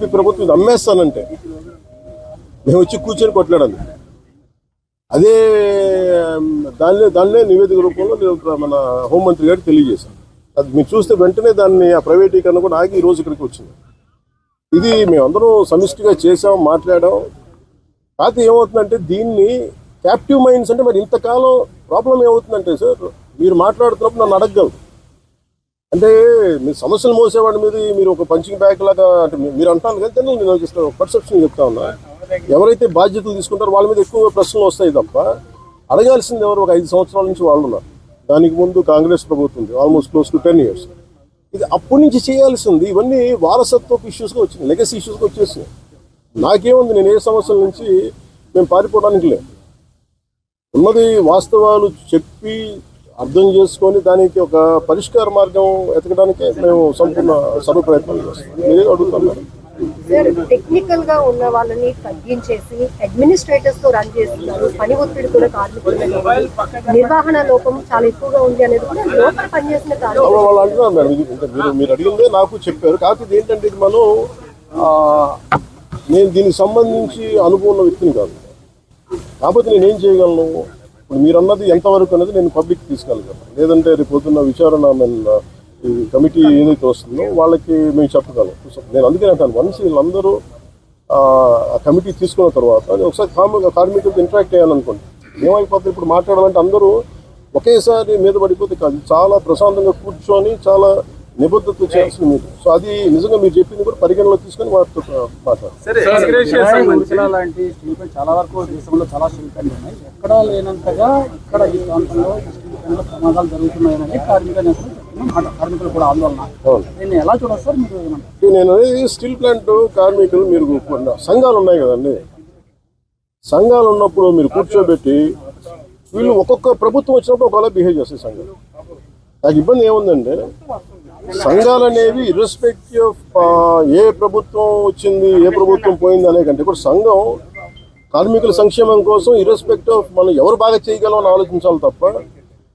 YCP ప్రభుత్వం ఇది అమ్మేస్తానంటే మేము వచ్చి కూర్చొని కొట్లాడాలి. అదే దాన్నే నివేదిక రూపంలో నేను మన హోంమంత్రి గారికి తెలియజేశాను. అది మీరు చూస్తే వెంటనే దాన్ని ఆ ప్రైవేటీకరణ కూడా ఆగి ఈ రోజు ఇక్కడికి వచ్చింది. ఇది మేమందరం సమిష్టిగా చేసాం, మాట్లాడాం. కాకపోతే ఏమవుతుందంటే దీన్ని క్యాప్టివ్ మైండ్స్ అంటే మరి ఇంతకాలం ప్రాబ్లం ఏమవుతుందంటే సార్, మీరు మాట్లాడుతున్నప్పుడు నన్ను అడగగలరు. అంటే మీ సమస్యలు మోసేవాడి మీద మీరు ఒక పంచింగ్ బ్యాగ్ లాగా అంటే మీరు అంటాను కదా, నేను జస్ట్ పర్సెప్షన్ చెప్తా ఉన్నా. ఎవరైతే బాధ్యతలు తీసుకుంటారో వాళ్ళ మీద ఎక్కువ ప్రశ్నలు వస్తాయి తప్ప అడగాల్సింది ఎవరు? ఒక 5 సంవత్సరాల నుంచి వాళ్ళు ఉన్నారు. దానికి ముందు కాంగ్రెస్ ప్రభుత్వం ఉంది, ఆల్మోస్ట్ క్లోజ్ టు 10 years. ఇది అప్పటి నుంచి చేయాల్సింది. ఇవన్నీ వారసత్వపు ఇష్యూస్గా వచ్చినాయి, లెగసీ ఇష్యూస్గా వచ్చేసినాయి. నాకేముంది, నేను ఏ సమస్యల నుంచి మేము పారిపోవడానికి లేదు. ఉన్నది వాస్తవాలు చెప్పి అర్థం చేసుకొని దానికి ఒక పరిష్కార మార్గం ఎతకడానికే మేము సంపూర్ణ సర్వ ప్రయత్నాలు చేస్తాం. మీరే అడుగుతాం. టెక్నికల్ గా ఉన్న వాళ్ళని తగ్గించేసి అడ్మినిస్ట్రేటర్స్ తో రన్ చేస్తున్నారు. పని ఒత్తిడి కూడా కార్మికుల నిర్వహణ లోపం చాలా ఎక్కువగా ఉంది అనేది కూడా లోపల పనిచేసిన వాళ్ళు అంటున్నారు మేడం. మీరు అడిగిందే నాకు చెప్పారు. కాకపోతే ఏంటంటే ఇది మనం నేను దీనికి సంబంధించి అనుభవం ఉన్న వ్యక్తిని కాదు. కాకపోతే నేనేం చేయగలను, ఇప్పుడు మీరు అన్నది ఎంతవరకు అనేది నేను పబ్లిక్ తీసుకెళ్ళగలను. లేదంటే రేపు పొద్దున్న విచారణ ఈ కమిటీ ఏదైతే వస్తుందో వాళ్ళకి మేము చెప్పగలం. నేను అందుకే అంటాను, వన్స్ వీళ్ళందరూ ఆ కమిటీ తీసుకున్న తర్వాత నేను ఒకసారి కార్మికులతో ఇంటరాక్ట్ అయ్యాను అనుకోండి, ఏమైపోతుంది ఇప్పుడు మాట్లాడాలంటే అందరూ ఒకేసారి మీద పడిపోతే కాదు. చాలా ప్రశాంతంగా కూర్చొని చాలా నిబద్ధత చేయాల్సిన మీరు. సో అది నిజంగా మీరు చెప్పింది కూడా పరిగణలో తీసుకొని వాటితో మాట్లాడారు. చాలా వరకు దేశంలో చాలా స్టీల్ ప్లాంట్లు ఉన్నాయి. ఎక్కడా లేనంతగా ఇక్కడ ఈ ప్రాంతంలో స్టీల్ ప్లాంట్లో ప్రమాదాలు జరుగుతున్నాయని కార్మికులు కూడా ఆందోళన. నేను ఎలా చూడాలి సార్ మీరు? నేను స్టీల్ ప్లాంట్ కార్మికులు మీరు సంఘాలు ఉన్నాయి కదండి, సంఘాలు ఉన్నప్పుడు మీరు కూర్చోబెట్టి వీళ్ళు ఒక్కొక్క ప్రభుత్వం వచ్చినప్పుడు ఒకవేళ బిహేవ్ చేస్తాయి సంఘాలు. నాకు ఇబ్బంది ఏముందంటే సంఘాలు అనేవి ఇర్రెస్పెక్టివ్ ఆఫ్ ఏ ప్రభుత్వం వచ్చింది ఏ ప్రభుత్వం పోయింది అనే కంటే కూడా సంఘం కార్మికుల సంక్షేమం కోసం ఇర్రెస్పెక్టివ్ ఆఫ్ మనం ఎవరు బాగా చేయగలం అని ఆలోచించాలి తప్ప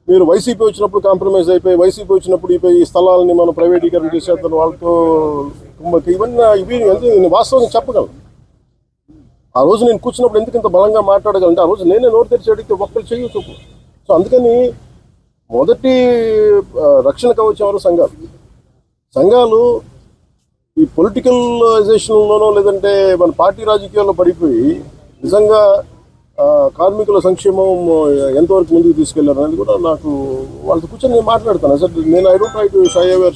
మీరు వైసీపీ వచ్చినప్పుడు కాంప్రమైజ్ అయిపోయి వైసీపీ వచ్చినప్పుడు ఈ స్థలాలని మనం ప్రైవేటీకరణ చేసేద్దాం వాళ్ళతో ఇవి నేను వాస్తవంగా చెప్పగలను. ఆ రోజు నేను కూర్చున్నప్పుడు ఎందుకు ఇంత బలంగా మాట్లాడగలంటే ఆ రోజు నేనే నోరు తెరిచి అడిగితే ఒక్కరు చేయొచ్చు. సో అందుకని మొదటి రక్షణ కవచం ఎవరు? సంఘాలు ఈ పొలిటికలైజేషన్లోనో లేదంటే మన పార్టీ రాజకీయాల్లో పడిపోయి నిజంగా కార్మికుల సంక్షేమం ఎంతవరకు ముందుకు తీసుకెళ్లారు అనేది కూడా నాకు వాళ్ళతో కూర్చొని నేను మాట్లాడతాను. సార్ నేను I don't try to shy away